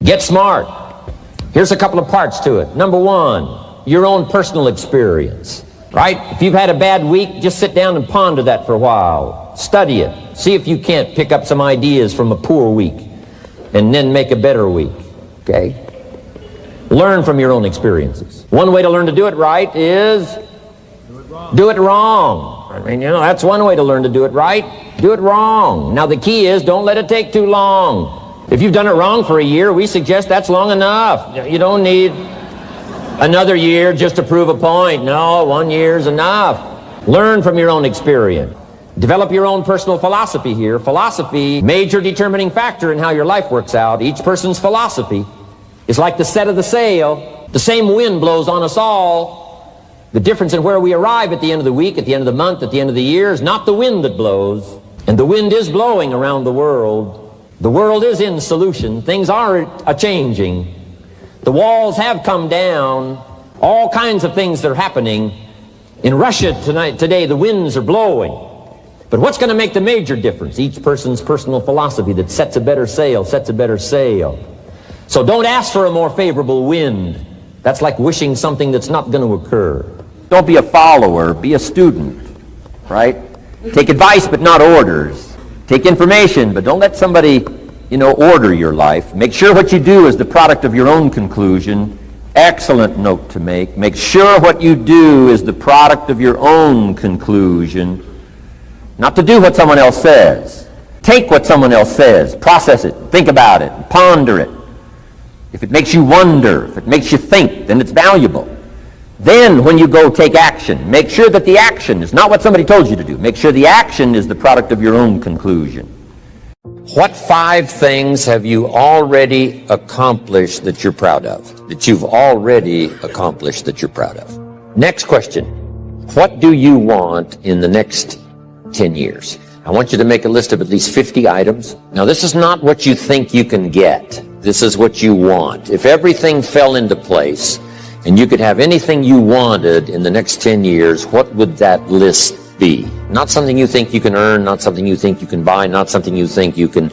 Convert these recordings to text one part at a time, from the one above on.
Get smart. Here's a couple of parts to it. Number one, your own personal experience, right? If you've had a bad week, just sit down and ponder that for a while. Study it. See if you can't pick up some ideas from a poor week and then make a better week, okay? Learn from your own experiences. One way to learn to do it right is do it wrong. I mean, that's one way to learn to do it right. Do it wrong. Now, the key is don't let it take too long. If you've done it wrong for a year, we suggest that's long enough. You don't need another year just to prove a point. No, 1 year is enough. Learn from your own experience. Develop your own personal philosophy here. Philosophy, major determining factor in how your life works out. Each person's philosophy is like the set of the sail. The same wind blows on us all. The difference in where we arrive at the end of the week, at the end of the month, at the end of the year is not the wind that blows. And the wind is blowing around the world. The world is in solution. Things are a-changing. The walls have come down. All kinds of things are happening. In Russia today, the winds are blowing. But what's going to make the major difference? Each person's personal philosophy that sets a better sail, sets a better sail. So don't ask for a more favorable wind. That's like wishing something that's not going to occur. Don't be a follower, be a student, right? Take advice, but not orders. Take information, but don't let somebody, order your life. Make sure what you do is the product of your own conclusion. Excellent note to make. Make sure what you do is the product of your own conclusion. Not to do what someone else says. Take what someone else says, process it, think about it, ponder it. If it makes you wonder, if it makes you think, then it's valuable. Then when you go take action, make sure that the action is not what somebody told you to do. Make sure the action is the product of your own conclusion. What 5 things have you already accomplished that you're proud of? That you've already accomplished that you're proud of? Next question. What do you want in the next 10 years? I want you to make a list of at least 50 items. Now, this is not what you think you can get. This is what you want. If everything fell into place and you could have anything you wanted in the next 10 years, what would that list be? Not something you think you can earn, not something you think you can buy, not something you think you can,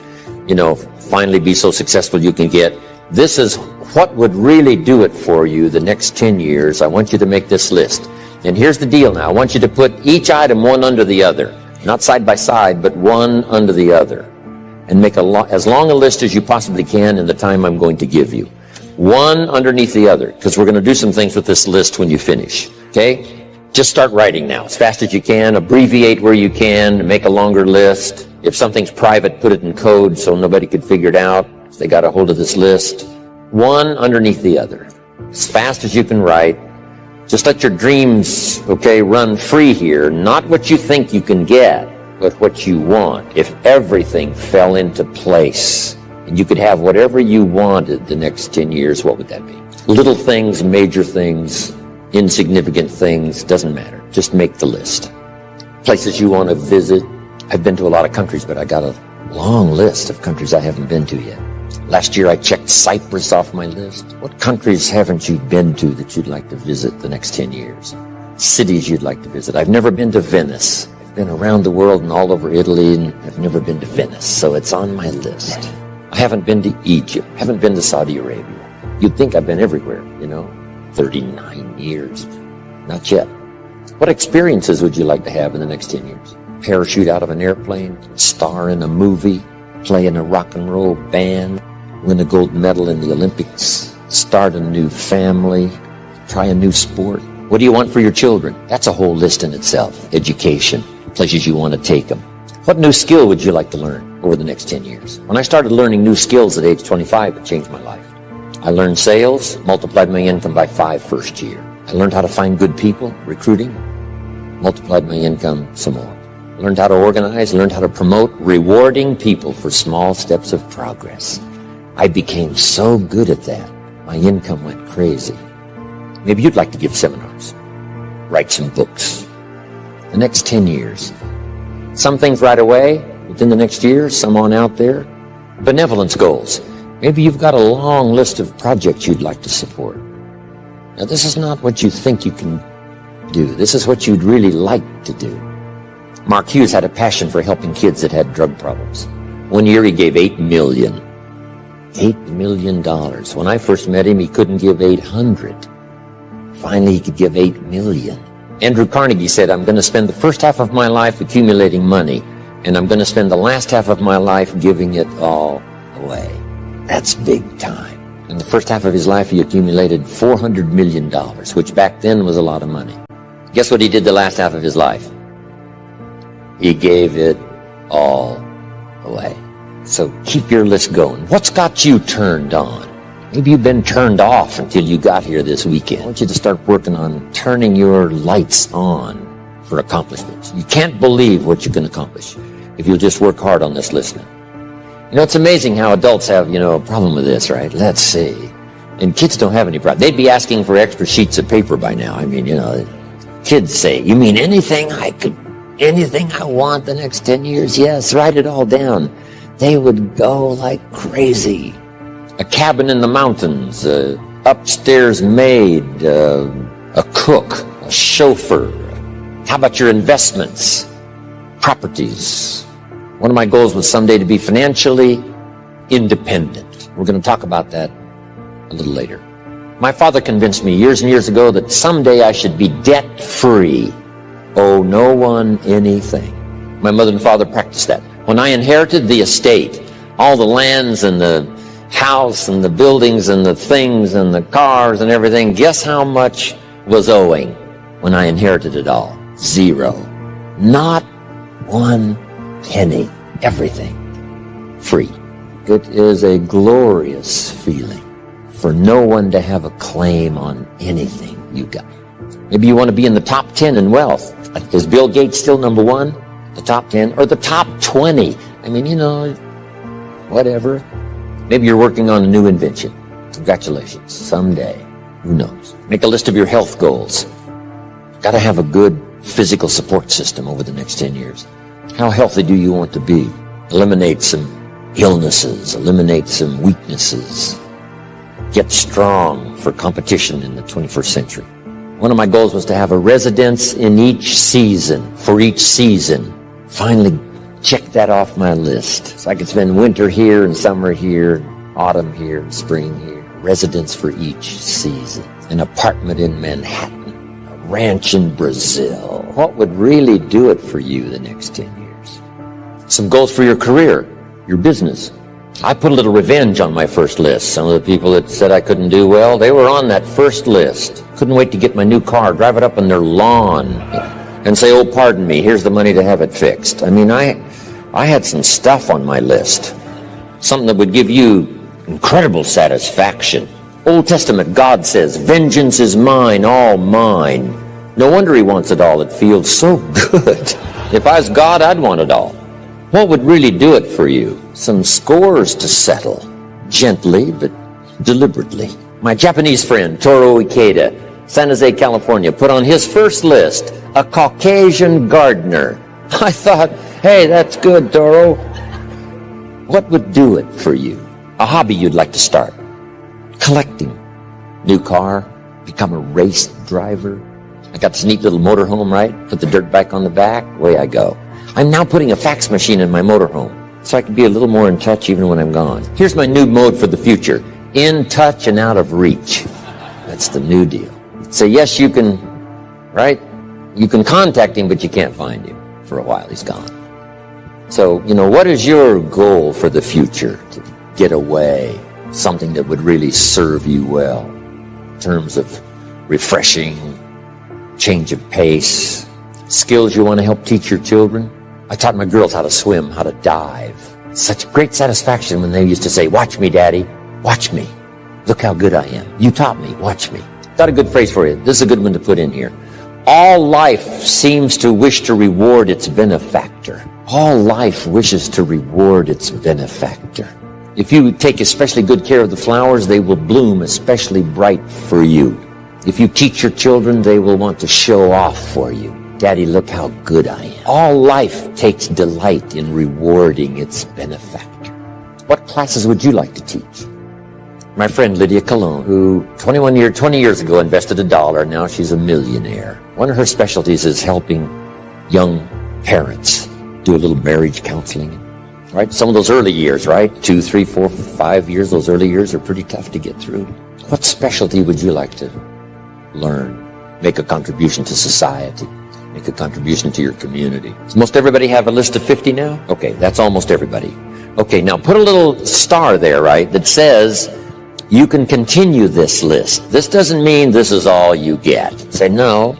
finally be so successful you can get. This is what would really do it for you the next 10 years. I want you to make this list. And here's the deal now. I want you to put each item one under the other. Not side by side, but one under the other. And make as long a list as you possibly can in the time I'm going to give you. One underneath the other, because we're going to do some things with this list when you finish. Okay? Just start writing now as fast as you can. Abbreviate where you can. Make a longer list. If something's private, put it in code so nobody could figure it out if they got a hold of this list. One underneath the other. As fast as you can write. Just let your dreams, run free here. Not what you think you can get, but what you want. If everything fell into place and you could have whatever you wanted the next 10 years, what would that be? Little things, major things, insignificant things, doesn't matter. Just make the list. Places you want to visit. I've been to a lot of countries, but I got a long list of countries I haven't been to yet. Last year I checked Cyprus off my list. What countries haven't you been to that you'd like to visit the next 10 years? Cities you'd like to visit. I've never been to Venice. I've been around the world and all over Italy, and I've never been to Venice, so it's on my list. I haven't been to Egypt. I haven't been to Saudi Arabia. You'd think I've been everywhere, 39 years. Not yet. What experiences would you like to have in the next 10 years? Parachute out of an airplane, star in a movie, play in a rock and roll band, win a gold medal in the Olympics, start a new family, try a new sport. What do you want for your children? That's a whole list in itself. Education, places you want to take them. What new skill would you like to learn over the next 10 years? When I started learning new skills at age 25, it changed my life. I learned sales, multiplied my income by 5 first year. I learned how to find good people, recruiting, multiplied my income some more. Learned how to organize, learned how to promote, rewarding people for small steps of progress. I became so good at that, my income went crazy. Maybe you'd like to give seminars, write some books. The next 10 years. Some things right away, within the next year, some on out there. Benevolence goals. Maybe you've got a long list of projects you'd like to support. Now, this is not what you think you can do. This is what you'd really like to do. Mark Hughes had a passion for helping kids that had drug problems. One year he gave $8 million $8 million. When I first met him, he couldn't give 800. Finally, he could give 8 million. Andrew Carnegie said, I'm going to spend the first half of my life accumulating money, and I'm going to spend the last half of my life giving it all away. That's big time. In the first half of his life, he accumulated $400 million, which back then was a lot of money. Guess what he did the last half of his life? He gave it all away. So keep your list going. What's got you turned on? Maybe you've been turned off until you got here this weekend. I want you to start working on turning your lights on for accomplishments. You can't believe what you can accomplish if you'll just work hard on this list now. You know, it's amazing how adults have, a problem with this, right? Let's see. And kids don't have any problem. They'd be asking for extra sheets of paper by now. I mean, kids say, you mean anything I want the next 10 years? Yes, write it all down. They would go like crazy. A cabin in the mountains, upstairs maid, a cook, a chauffeur. How about your investments, properties? One of my goals was someday to be financially independent. We're going to talk about that a little later. My father convinced me years and years ago that someday I should be debt-free, owe no one anything. My mother and father practiced that. When I inherited the estate, all the lands and the house and the buildings and the things and the cars and everything, guess how much was owing when I inherited it all? 0. Not one penny. Everything free. It is a glorious feeling for no one to have a claim on anything you got. Maybe you want to be in the top 10 in wealth. Is Bill Gates still number 1? The top 10 or the top 20? I mean, whatever. Maybe you're working on a new invention. Congratulations. Someday. Who knows? Make a list of your health goals. Got to have a good physical support system over the next 10 years. How healthy do you want to be? Eliminate some illnesses. Eliminate some weaknesses. Get strong for competition in the 21st century. One of my goals was to have a residence in each season, for each season. Finally check that off my list. So I could spend winter here and summer here, autumn here and spring here. Residence for each season. An apartment in Manhattan. A ranch in Brazil. What would really do it for you the next 10 years? Some goals for your career, your business. I put a little revenge on my first list. Some of the people that said I couldn't do well, they were on that first list. Couldn't wait to get my new car, drive it up on their lawn, and say, oh, pardon me, here's the money to have it fixed. I mean, I had some stuff on my list. Something that would give you incredible satisfaction. Old Testament, God says, vengeance is mine, all mine. No wonder he wants it all. It feels so good. If I was God, I'd want it all. What would really do it for you? Some scores to settle, gently but deliberately. My Japanese friend, Toro Ikeda, San Jose, California, put on his first list, a Caucasian gardener. I thought, hey, that's good, Toro. What would do it for you? A hobby you'd like to start. Collecting. New car, become a race driver. I got this neat little motorhome, right? Put the dirt bike on the back, away I go. I'm now putting a fax machine in my motorhome so I can be a little more in touch even when I'm gone. Here's my new mode for the future. In touch and out of reach. That's the new deal. So yes, you can, right? You can contact him, but you can't find him for a while. He's gone. So, what is your goal for the future? To get away, something that would really serve you well in terms of refreshing, change of pace, skills you want to help teach your children. I taught my girls how to swim, how to dive. Such great satisfaction when they used to say, watch me, Daddy, watch me. Look how good I am. You taught me, watch me. Got a good phrase for you. This is a good one to put in here. All life seems to wish to reward its benefactor. All life wishes to reward its benefactor. If you take especially good care of the flowers, they will bloom especially bright for you. If you teach your children, they will want to show off for you. Daddy, look how good I am. All life takes delight in rewarding its benefactor. What classes would you like to teach? My friend Lydia Colon, who 20 years ago invested $1, now she's a millionaire. One of her specialties is helping young parents do a little marriage counseling. right? Some of those early years, right? 2, 3, 4, 5 years, those early years are pretty tough to get through. What specialty would you like to learn? Make a contribution to society. Make a contribution to your community. Does most everybody have a list of 50 now? Okay, that's almost everybody. Okay, now put a little star there, right, that says you can continue this list. This doesn't mean this is all you get. Say, no,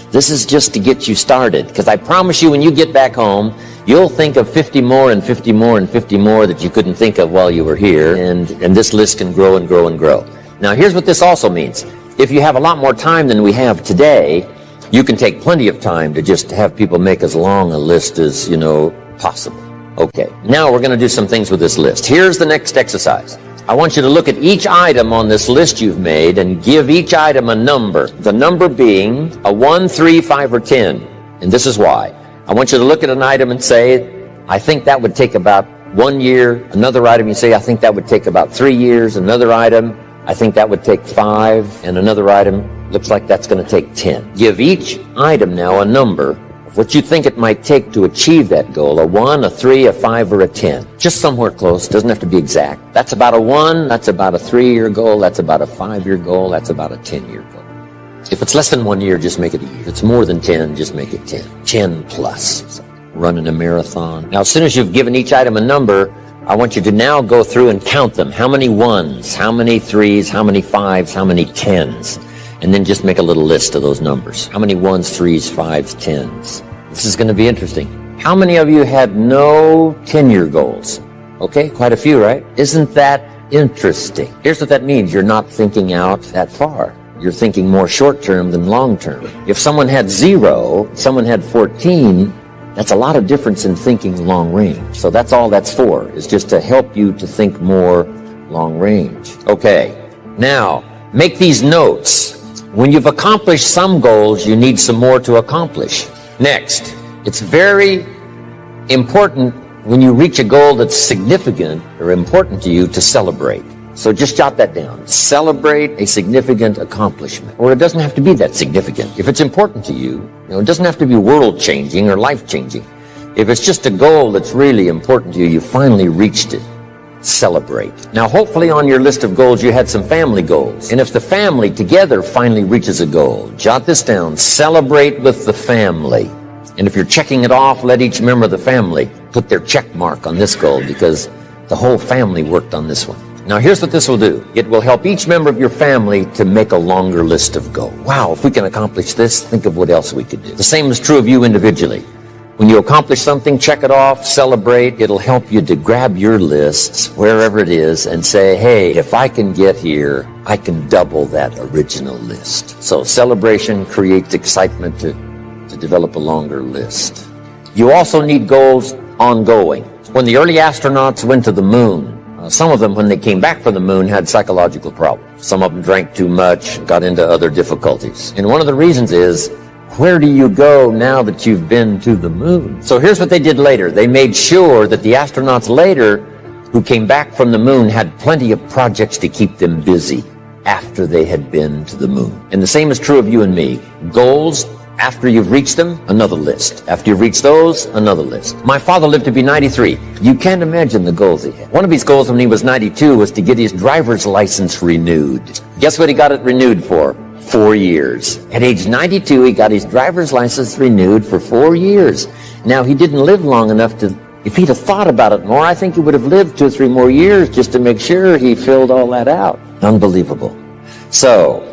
this is just to get you started. Because I promise you, when you get back home, you'll think of 50 more and 50 more and 50 more that you couldn't think of while you were here. And this list can grow and grow and grow. Now, here's what this also means. If you have a lot more time than we have today, you can take plenty of time to just have people make as long a list as, possible. Okay, now we're going to do some things with this list. Here's the next exercise. I want you to look at each item on this list you've made and give each item a number. The number being a 1, 3, 5, or 10. And this is why. I want you to look at an item and say, I think that would take about 1 year. Another item, you say, I think that would take about 3 years. Another item, I think that would take 5. And another item, looks like that's going to take 10. Give each item now a number of what you think it might take to achieve that goal. A 1, a 3, a 5, or a 10. Just somewhere close. Doesn't have to be exact. That's about a 1. That's about a 3-year goal. That's about a 5-year goal. That's about a 10-year goal. If it's less than 1 year, just make it a year. If it's more than 10, just make it 10. 10 plus. So, running a marathon. Now, as soon as you've given each item a number, I want you to now go through and count them. How many 1s? How many 3s? How many 5s? How many 10s? And then just make a little list of those numbers. How many 1s, 3s, 5s, 10s? This is going to be interesting. How many of you had no 10-year goals? Okay, quite a few, right? Isn't that interesting? Here's what that means. You're not thinking out that far. You're thinking more short-term than long-term. If someone had 0, someone had 14, that's a lot of difference in thinking long range. So that's all that's for, is just to help you to think more long range. Okay, now make these notes. When you've accomplished some goals, you need some more to accomplish. Next, it's very important when you reach a goal that's significant or important to you to celebrate. So just jot that down. Celebrate a significant accomplishment. Or it doesn't have to be that significant. If it's important to you, it doesn't have to be world-changing or life-changing. If it's just a goal that's really important to you, you finally reached it. Celebrate. Now, hopefully on your list of goals, you had some family goals. And if the family together finally reaches a goal, jot this down. Celebrate with the family. And if you're checking it off, let each member of the family put their check mark on this goal, because the whole family worked on this one. Now, here's what this will do. It will help each member of your family to make a longer list of goals. Wow, if we can accomplish this, think of what else we could do. The same is true of you individually. When you accomplish something, check it off, celebrate. It'll help you to grab your lists, wherever it is, and say, hey, if I can get here, I can double that original list. So celebration creates excitement to develop a longer list. You also need goals ongoing. When the early astronauts went to the moon, some of them, when they came back from the moon, had psychological problems. Some of them drank too much, got into other difficulties. And one of the reasons is, where do you go now that you've been to the moon? So here's what they did later. They made sure that the astronauts later who came back from the moon had plenty of projects to keep them busy after they had been to the moon. And the same is true of you and me. Goals, after you've reached them, another list. After you've reached those, another list. My father lived to be 93. You can't imagine the goals he had. One of his goals when he was 92 was to get his driver's license renewed. Guess what he got it renewed for? 4 years. At age 92, he got his driver's license renewed for 4 years. Now, he didn't live long enough to, if he'd have thought about it more, I think he would have lived 2 or 3 more years just to make sure he filled all that out. Unbelievable. So,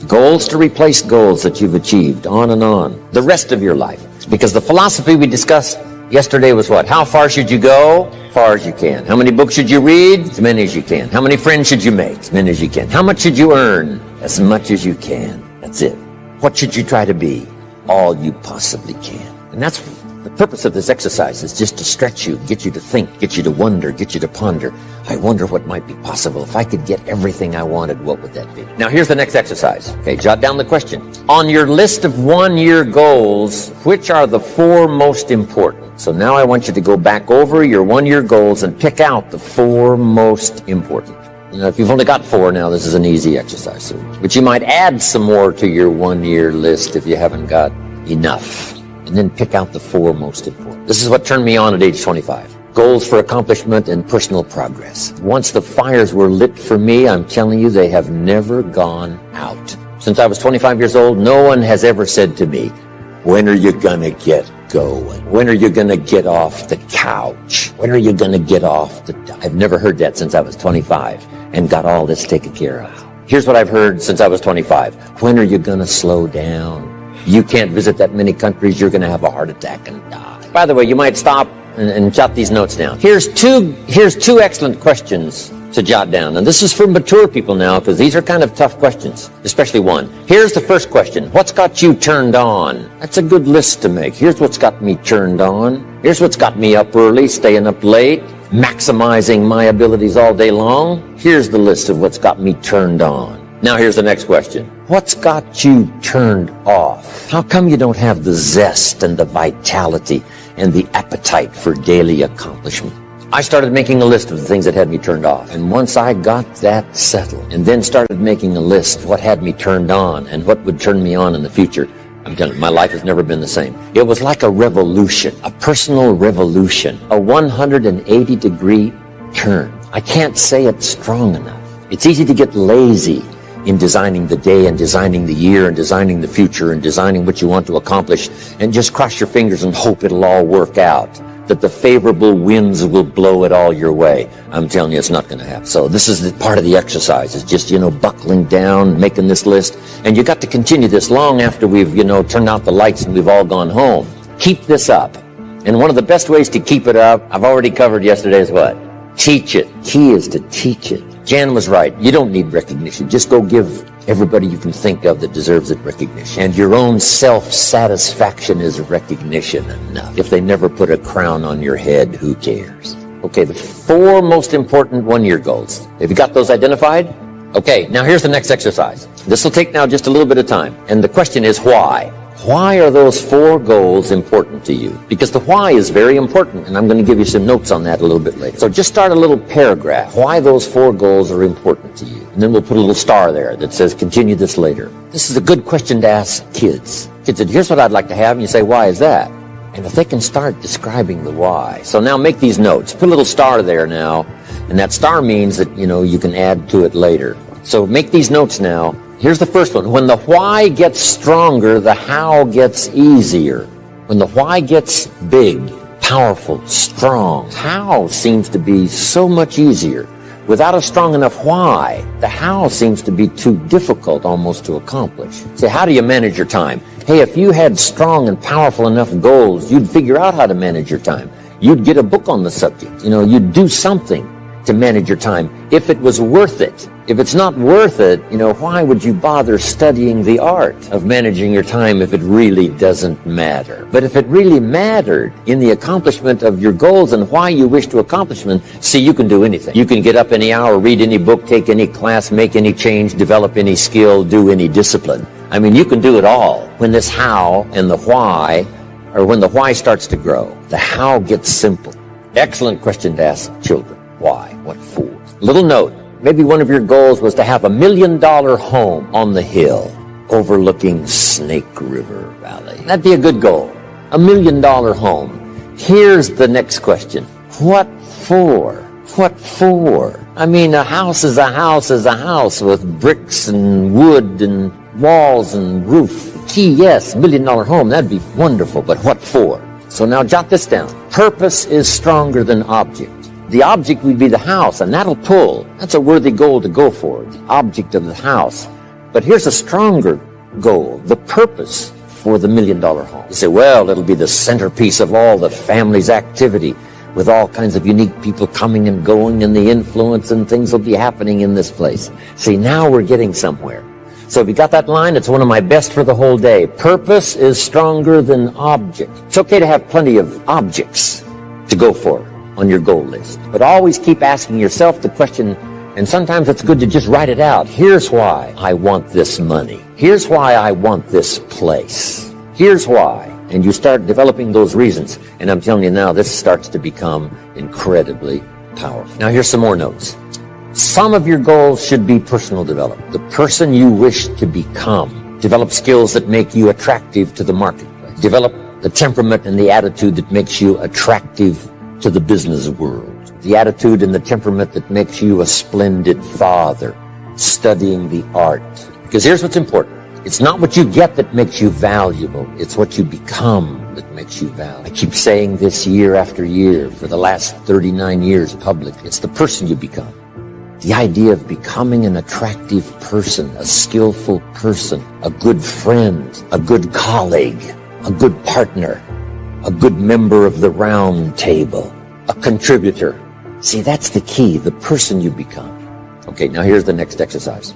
goals to replace goals that you've achieved, on and on, the rest of your life. Because the philosophy we discussed yesterday was what? How far should you go? As far as you can. How many books should you read? As many as you can. How many friends should you make? As many as you can. How much should you earn? As much as you can. That's it. What should you try to be? All you possibly can. And that's the purpose of this exercise, is just to stretch you, get you to think, get you to wonder, get you to ponder. I wonder what might be possible. If I could get everything I wanted, what would that be? Now, here's the next exercise. Okay, jot down the question. On your list of 1-year goals, which are the 4 most important? So now I want you to go back over your 1-year goals and pick out the 4 most important. Now, if you've only got 4 now, this is an easy exercise. But you might add some more to your 1-year list if you haven't got enough. And then pick out the 4 most important. This is what turned me on at age 25. goals for accomplishment, and personal progress. Once the fires were lit for me, I'm telling you, they have never gone out. Since I was 25 years old, no one has ever said to me, when are you gonna get going? When are you gonna get off the couch? When are you gonna get off the... I've never heard that since I was 25 and got all this taken care of. Here's what I've heard since I was 25. When are you gonna slow down? You can't visit that many countries, you're gonna have a heart attack and die. By the way, you might stop and jot these notes down. Here's two excellent questions to jot down. And this is for mature people now, because these are kind of tough questions, especially one. Here's the first question. What's got you turned on? That's a good list to make. Here's what's got me turned on. Here's what's got me up early, staying up late, maximizing my abilities all day long. Here's the list of what's got me turned on. Now here's the next question. What's got you turned off? How come you don't have the zest and the vitality and the appetite for daily accomplishment? I started making a list of the things that had me turned off. And once I got that settled, and then started making a list of what had me turned on and what would turn me on in the future, I'm telling you, my life has never been the same. It was like a revolution, a personal revolution, a 180-degree turn. I can't say it strong enough. It's easy to get lazy in designing the day and designing the year and designing the future and designing what you want to accomplish and just cross your fingers and hope it'll all work out, that the favorable winds will blow it all your way. I'm telling you, it's not going to happen. So this is the part of the exercise. It's just, buckling down, making this list. And you got to continue this long after we've, turned out the lights and we've all gone home. Keep this up. And one of the best ways to keep it up, I've already covered yesterday, is what? Teach it. Key is to teach it. Jan was right. You don't need recognition. Just go give everybody you can think of that deserves it recognition. And your own self-satisfaction is recognition enough. If they never put a crown on your head, who cares? Okay, the 4 most important one-year goals. Have you got those identified? Okay, now here's the next exercise. This will take now just a little bit of time. And the question is why? Why are those 4 goals important to you? Because the why is very important, and I'm going to give you some notes on that a little bit later. So just start a little paragraph. Why those 4 goals are important to you. And then we'll put a little star there that says, continue this later. This is a good question to ask kids. Kids say, here's what I'd like to have, and you say, why is that? And if they can start describing the why. So now make these notes. Put a little star there now, and that star means that, you can add to it later. So make these notes now. Here's the first one. When the why gets stronger, the how gets easier. When the why gets big, powerful, strong, how seems to be so much easier. Without a strong enough why, the how seems to be too difficult almost to accomplish. So how do you manage your time? Hey, if you had strong and powerful enough goals, you'd figure out how to manage your time. You'd get a book on the subject. You'd do something to manage your time if it was worth it. If it's not worth it, why would you bother studying the art of managing your time if it really doesn't matter? But if it really mattered in the accomplishment of your goals and why you wish to accomplish them, see, you can do anything. You can get up any hour, read any book, take any class, make any change, develop any skill, do any discipline. You can do it all. When this how and the why, or when the why starts to grow, the how gets simple. Excellent question to ask children. Why? What for? Little note. Maybe one of your goals was to have $1 million home on the hill overlooking Snake River Valley. That'd be a good goal. $1 million home. Here's the next question. What for? What for? A house is a house is a house with bricks and wood and walls and roof. Gee, yes, $1 million home. That'd be wonderful, but what for? So now jot this down. Purpose is stronger than object. The object would be the house, and that'll pull. That's a worthy goal to go for, the object of the house. But here's a stronger goal, the purpose for the $1 million home. You say, well, it'll be the centerpiece of all the family's activity, with all kinds of unique people coming and going, and the influence and things will be happening in this place. See, now we're getting somewhere. So if you got that line, it's one of my best for the whole day. Purpose is stronger than object. It's okay to have plenty of objects to go for on your goal list. But always keep asking yourself the question, and sometimes it's good to just write it out. Here's why I want this money. Here's why I want this place. Here's why. And you start developing those reasons. And I'm telling you now, this starts to become incredibly powerful. Now here's some more notes. Some of your goals should be personal development. The person you wish to become. Develop skills that make you attractive to the marketplace. Develop the temperament and the attitude that makes you attractive to the business world. The attitude and the temperament that makes you a splendid father, studying the art. Because here's what's important. It's not what you get that makes you valuable. It's what you become that makes you valuable. I keep saying this year after year for the last 39 years publicly. It's the person you become. The idea of becoming an attractive person, a skillful person, a good friend, a good colleague, a good partner, a good member of the round table, a contributor. See, that's the key, the person you become. Okay, now here's the next exercise.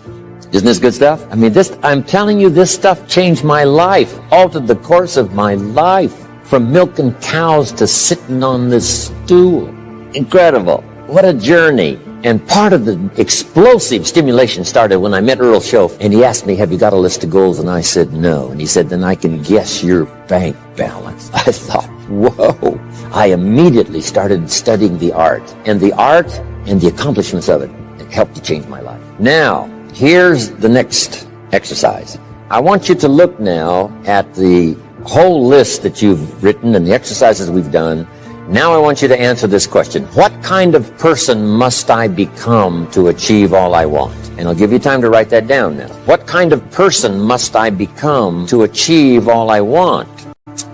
Isn't this good stuff? I mean, I'm telling you, this stuff changed my life, altered the course of my life, from milking cows to sitting on this stool. Incredible. What a journey. And part of the explosive stimulation started when I met Earl Schoaf, and he asked me, have you got a list of goals? And I said, no. And he said, then I can guess your bank balance. I thought, whoa. I immediately started studying the art and the accomplishments of it. It helped to change my life. Now, here's the next exercise. I want you to look now at the whole list that you've written and the exercises we've done. Now I want you to answer this question. What kind of person must I become to achieve all I want? And I'll give you time to write that down now. What kind of person must I become to achieve all I want?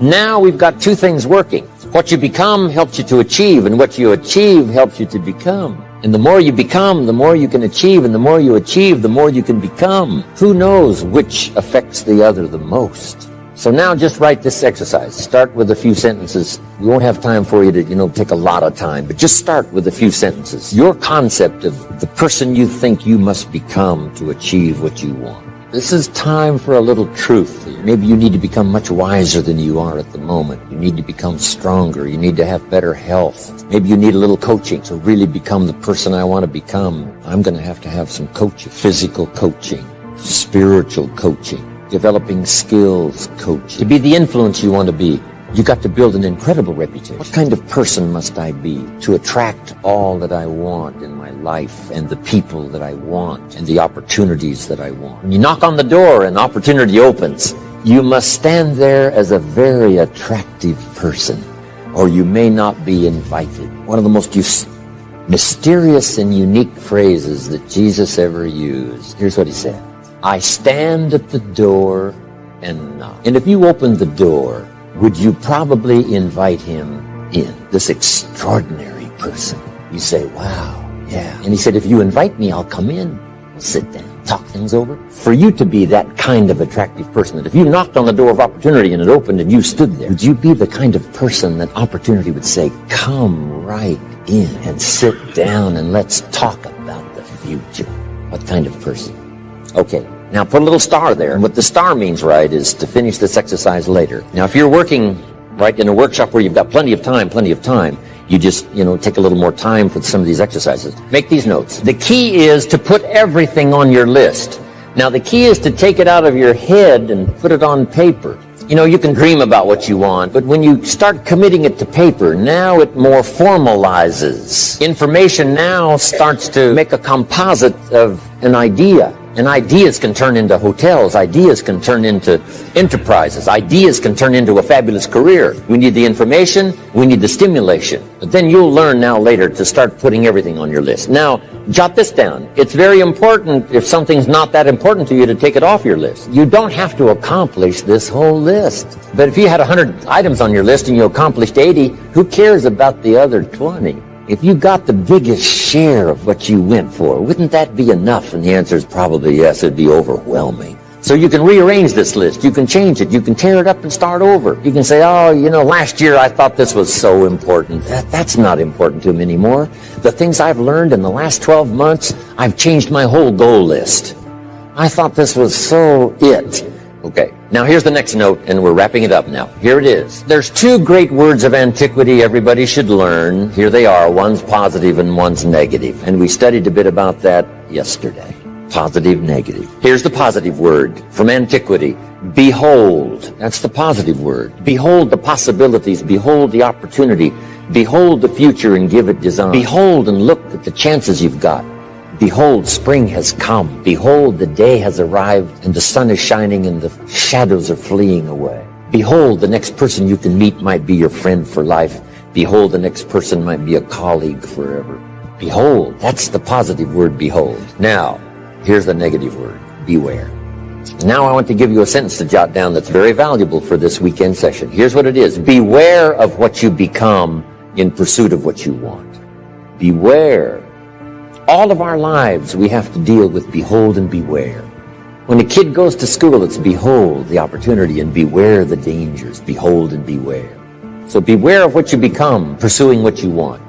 Now we've got two things working. What you become helps you to achieve, and what you achieve helps you to become. And the more you become, the more you can achieve, and the more you achieve, the more you can become. Who knows which affects the other the most? So now just write this exercise. Start with a few sentences. We won't have time for you to, take a lot of time, but just start with a few sentences. Your concept of the person you think you must become to achieve what you want. This is time for a little truth. Maybe you need to become much wiser than you are at the moment. You need to become stronger. You need to have better health. Maybe you need a little coaching to really become the person I want to become. I'm going to have some coaching. Physical coaching, spiritual coaching, developing skills coaching. To be the influence you want to be, you got to build an incredible reputation. What kind of person must I be to attract all that I want in my life and the people that I want and the opportunities that I want? When you knock on the door and opportunity opens, you must stand there as a very attractive person, or you may not be invited. One of the most mysterious and unique phrases that Jesus ever used. Here's what he said. I stand at the door and knock. And if you opened the door, would you probably invite him in? This extraordinary person. You say, wow, yeah. And he said, if you invite me, I'll come in. We'll sit down, talk things over. For you to be that kind of attractive person, that if you knocked on the door of opportunity and it opened and you stood there, would you be the kind of person that opportunity would say, come right in and sit down and let's talk about the future? What kind of person? Okay, now put a little star there. And what the star means, right, is to finish this exercise later. Now, if you're working, right, in a workshop where you've got plenty of time, you just, take a little more time for some of these exercises. Make these notes. The key is to put everything on your list. Now, the key is to take it out of your head and put it on paper. You can dream about what you want, but when you start committing it to paper, now it more formalizes. Information now starts to make a composite of an idea. And ideas can turn into hotels. Ideas can turn into enterprises. Ideas can turn into a fabulous career. We need the information. We need the stimulation. But then you'll learn now later to start putting everything on your list. Now, jot this down. It's very important, if something's not that important to you, to take it off your list. You don't have to accomplish this whole list. But if you had 100 items on your list and you accomplished 80, who cares about the other 20? If you got the biggest share of what you went for, wouldn't that be enough? And the answer is probably yes. It'd be overwhelming. So you can rearrange this list. You can change it. You can tear it up and start over. You can say, last year I thought this was so important. That's not important to me anymore. The things I've learned in the last 12 months, I've changed my whole goal list. I thought this was so it. Okay, now here's the next note, and we're wrapping it up now. Here it is. There's two great words of antiquity everybody should learn. Here they are. One's positive and one's negative. And we studied a bit about that yesterday. Positive, negative. Here's the positive word from antiquity. Behold. That's the positive word. Behold the possibilities. Behold the opportunity. Behold the future and give it design. Behold and look at the chances you've got. Behold, spring has come. Behold, the day has arrived, and the sun is shining, and the shadows are fleeing away. Behold, the next person you can meet might be your friend for life. Behold, the next person might be a colleague forever. Behold, that's the positive word, behold. Now, here's the negative word, beware. Now I want to give you a sentence to jot down that's very valuable for this weekend session. Here's what it is. Beware of what you become in pursuit of what you want. Beware. All of our lives we have to deal with behold and beware. When a kid goes to school, it's behold the opportunity and beware the dangers. Behold and beware. So beware of what you become, pursuing what you want.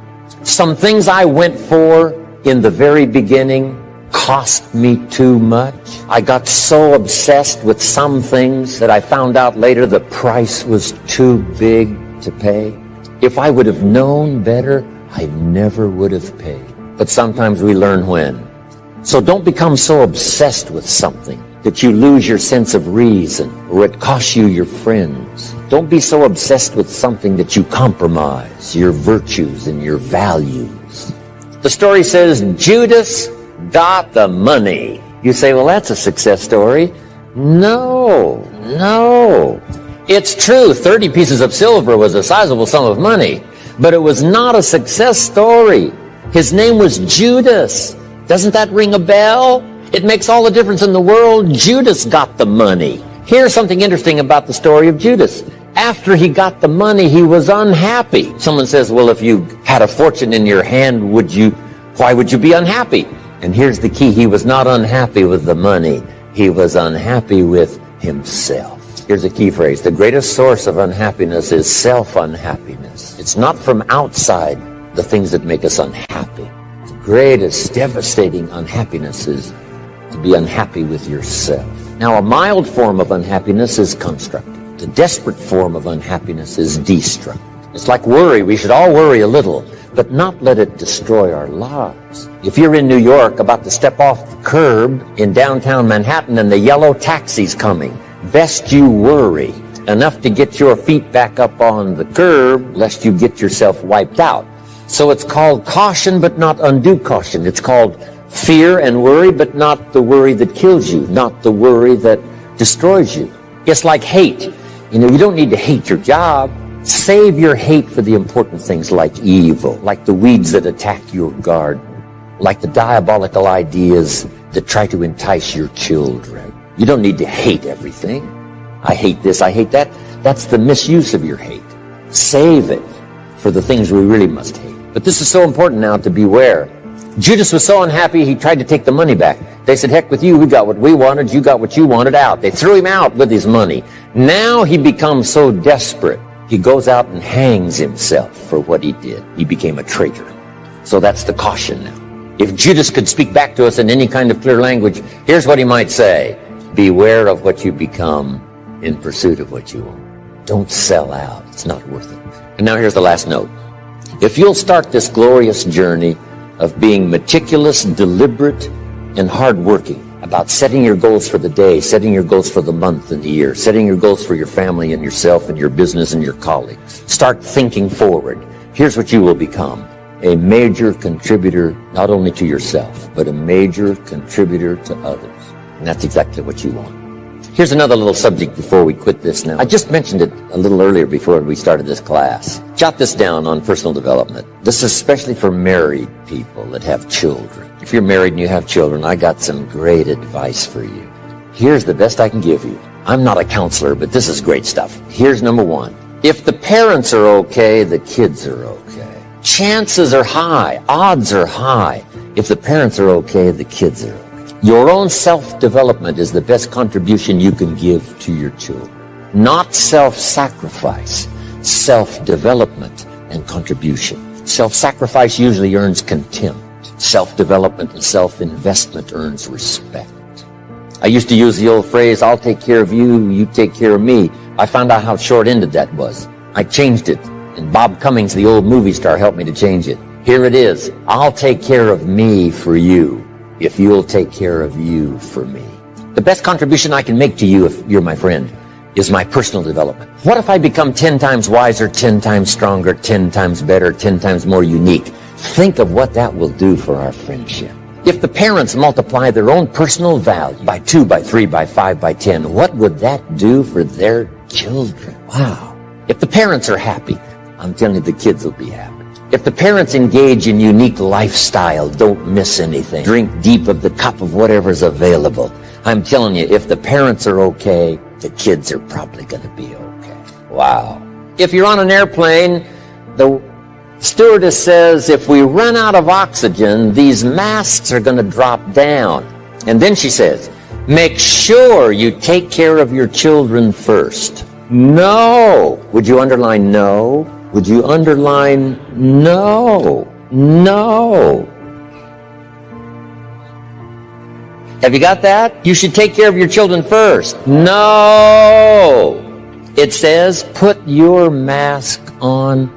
Some things I went for in the very beginning cost me too much. I got so obsessed with some things that I found out later the price was too big to pay. If I would have known better, I never would have paid. But sometimes we learn when. So don't become so obsessed with something that you lose your sense of reason or it costs you your friends. Don't be so obsessed with something that you compromise your virtues and your values. The story says Judas got the money. You say, well, that's a success story. No. It's true, 30 pieces of silver was a sizable sum of money, but it was not a success story. His name was Judas. Doesn't that ring a bell? It makes all the difference in the world. Judas got the money. Here's something interesting about the story of Judas. After he got the money, he was unhappy. Someone says, well, if you had a fortune in your hand, why would you be unhappy? And here's the key. He was not unhappy with the money. He was unhappy with himself. Here's a key phrase. The greatest source of unhappiness is self-unhappiness. It's not from outside the things that make us unhappy. The greatest devastating unhappiness is to be unhappy with yourself. Now, a mild form of unhappiness is constructive. The desperate form of unhappiness is destructive. It's like worry. We should all worry a little, but not let it destroy our lives. If you're in New York about to step off the curb in downtown Manhattan and the yellow taxi's coming, best you worry enough to get your feet back up on the curb lest you get yourself wiped out. So it's called caution, but not undue caution. It's called fear and worry, but not the worry that kills you, not the worry that destroys you. It's like hate. You don't need to hate your job. Save your hate for the important things like evil, like the weeds that attack your garden, like the diabolical ideas that try to entice your children. You don't need to hate everything. I hate this, I hate that. That's the misuse of your hate. Save it for the things we really must hate. But this is so important now to beware. Judas was so unhappy, he tried to take the money back. They said, heck with you, we got what we wanted, you got what you wanted, out. They threw him out with his money. Now he becomes so desperate, he goes out and hangs himself for what he did. He became a traitor. So that's the caution now. If Judas could speak back to us in any kind of clear language, here's what he might say. Beware of what you become in pursuit of what you want. Don't sell out. It's not worth it. And now here's the last note. If you'll start this glorious journey of being meticulous, deliberate, and hardworking about setting your goals for the day, setting your goals for the month and the year, setting your goals for your family and yourself and your business and your colleagues, start thinking forward. Here's what you will become. A major contributor, not only to yourself, but a major contributor to others. And that's exactly what you want. Here's another little subject before we quit this now. I just mentioned it a little earlier before we started this class. Jot this down on personal development. This is especially for married people that have children. If you're married and you have children, I got some great advice for you. Here's the best I can give you. I'm not a counselor, but this is great stuff. Here's number one. If the parents are okay, the kids are okay. Chances are high, odds are high. If the parents are okay, the kids are okay. Your own self-development is the best contribution you can give to your children. Not self-sacrifice, self-development and contribution. Self-sacrifice usually earns contempt. Self-development and self-investment earns respect. I used to use the old phrase, I'll take care of you, you take care of me. I found out how short-ended that was. I changed it, and Bob Cummings, the old movie star, helped me to change it. Here it is, I'll take care of me for you, if you'll take care of you for me. The best contribution I can make to you, if you're my friend, is my personal development. What if I become 10 times wiser, 10 times stronger, 10 times better, 10 times more unique? Think of what that will do for our friendship. If the parents multiply their own personal value by 2, by 3, by 5, by 10, what would that do for their children? Wow. If the parents are happy, I'm telling you, the kids will be happy. If the parents engage in unique lifestyle, don't miss anything. Drink deep of the cup of whatever's available. I'm telling you, if the parents are okay, the kids are probably going to be okay. Wow. If you're on an airplane, the stewardess says, if we run out of oxygen, these masks are going to drop down. And then she says, make sure you take care of your children first. No. Would you underline no? Would you underline no? No. Have you got that? You should take care of your children first. No. It says put your mask on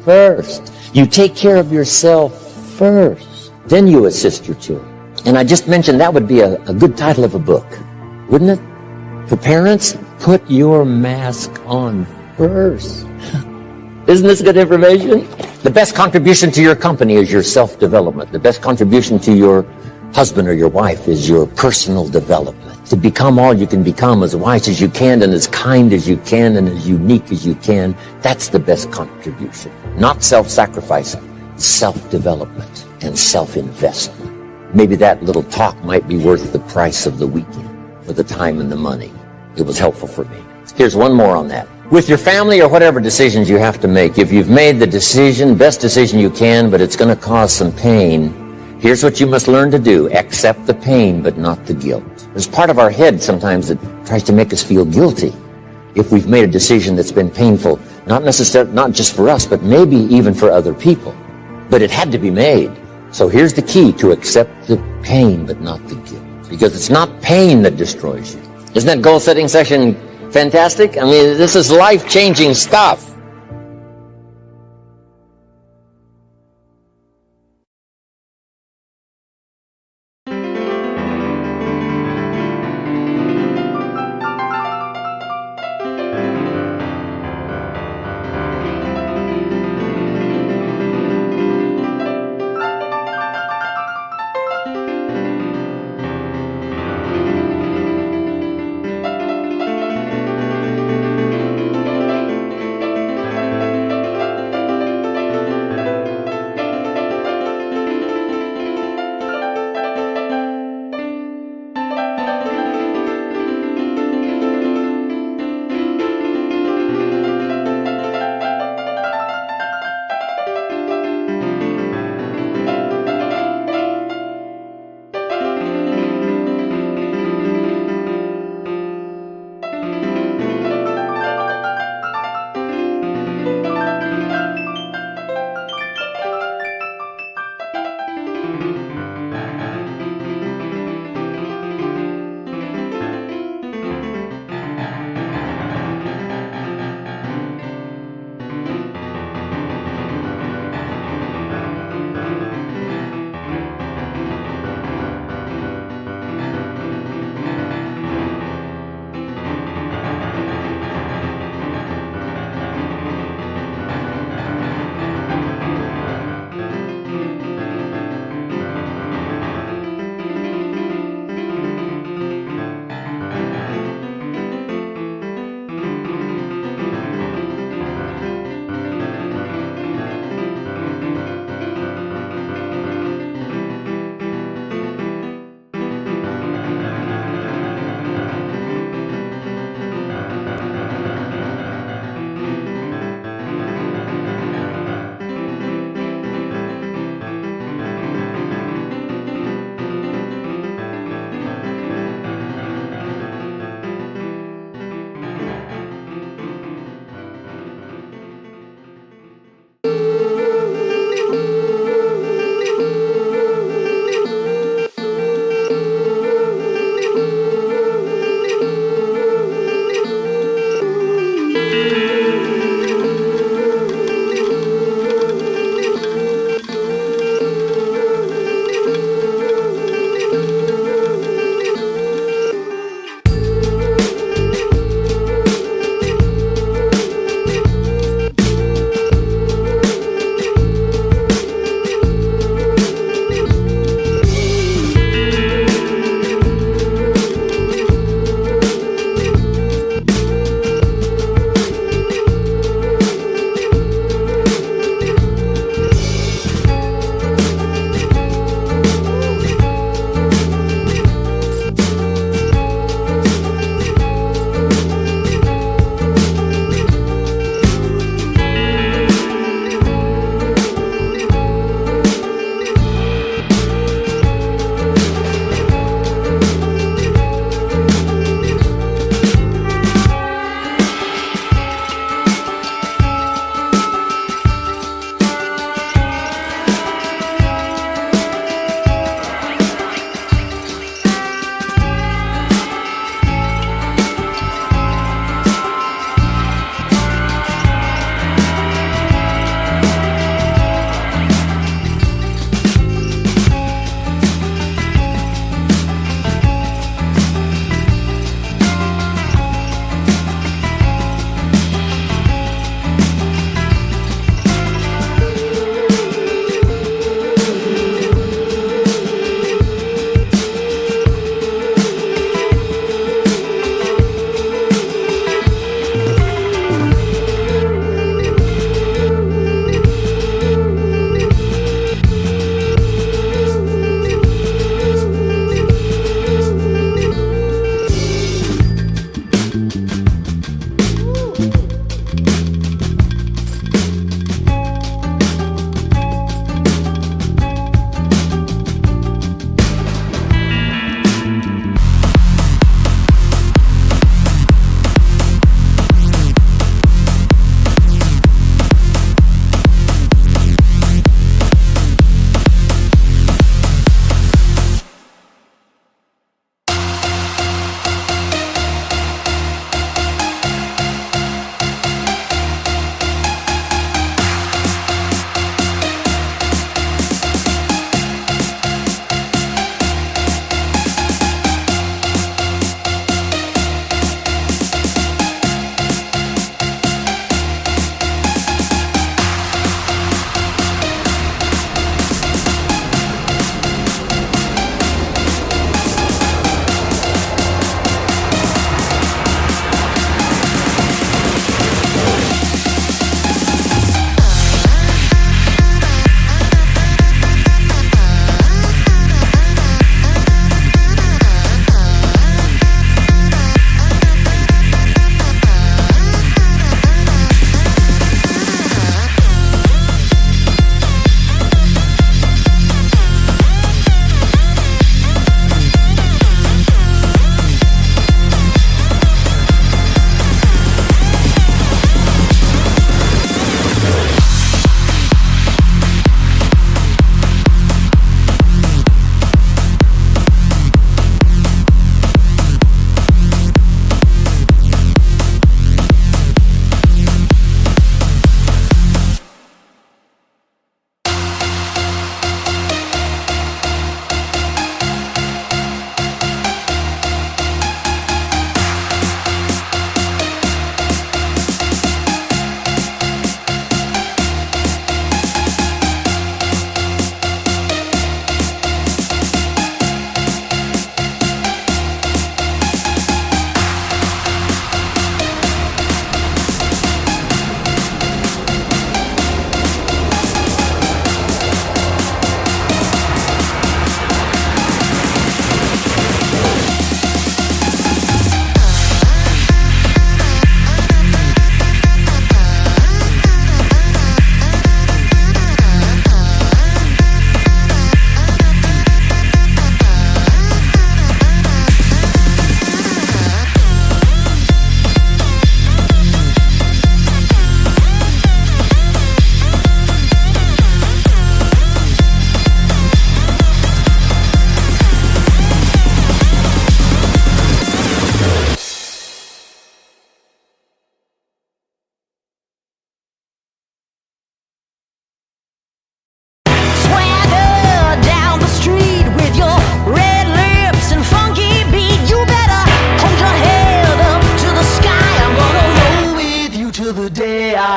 first. You take care of yourself first. Then you assist your children. And I just mentioned that would be a good title of a book, wouldn't it? For parents, put your mask on first. Isn't this good information? The best contribution to your company is your self-development. The best contribution to your husband or your wife is your personal development. To become all you can become, as wise as you can and as kind as you can and as unique as you can, that's the best contribution. Not self-sacrificing, self-development and self-investment. Maybe that little talk might be worth the price of the weekend for the time and the money. It was helpful for me. Here's one more on that. With your family or whatever decisions you have to make, if you've made the decision, best decision you can, but it's going to cause some pain, here's what you must learn to do. Accept the pain, but not the guilt. There's part of our head sometimes that tries to make us feel guilty if we've made a decision that's been painful, not just for us, but maybe even for other people. But it had to be made. So here's the key to accept the pain, but not the guilt. Because it's not pain that destroys you. Isn't that goal-setting session fantastic? I mean, this is life-changing stuff.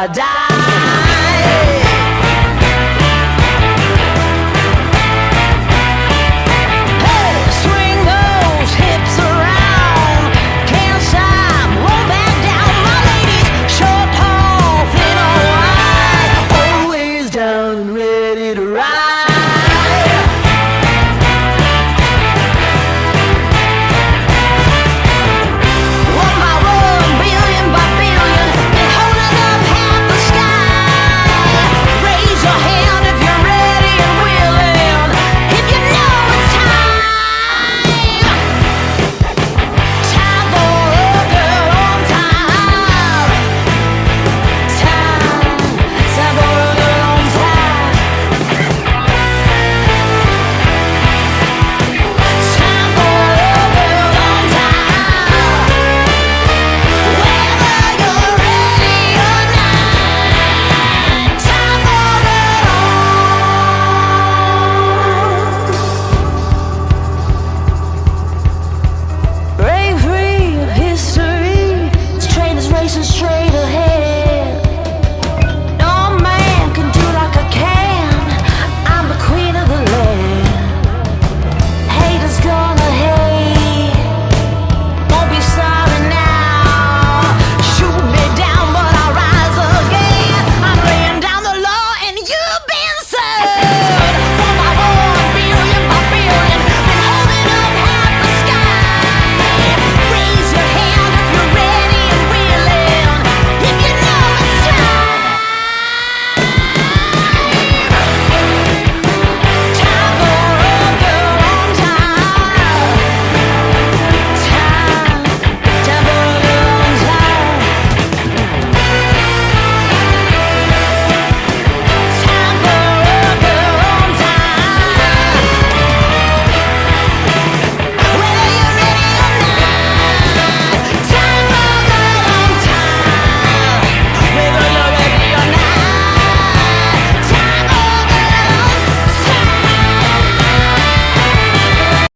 die.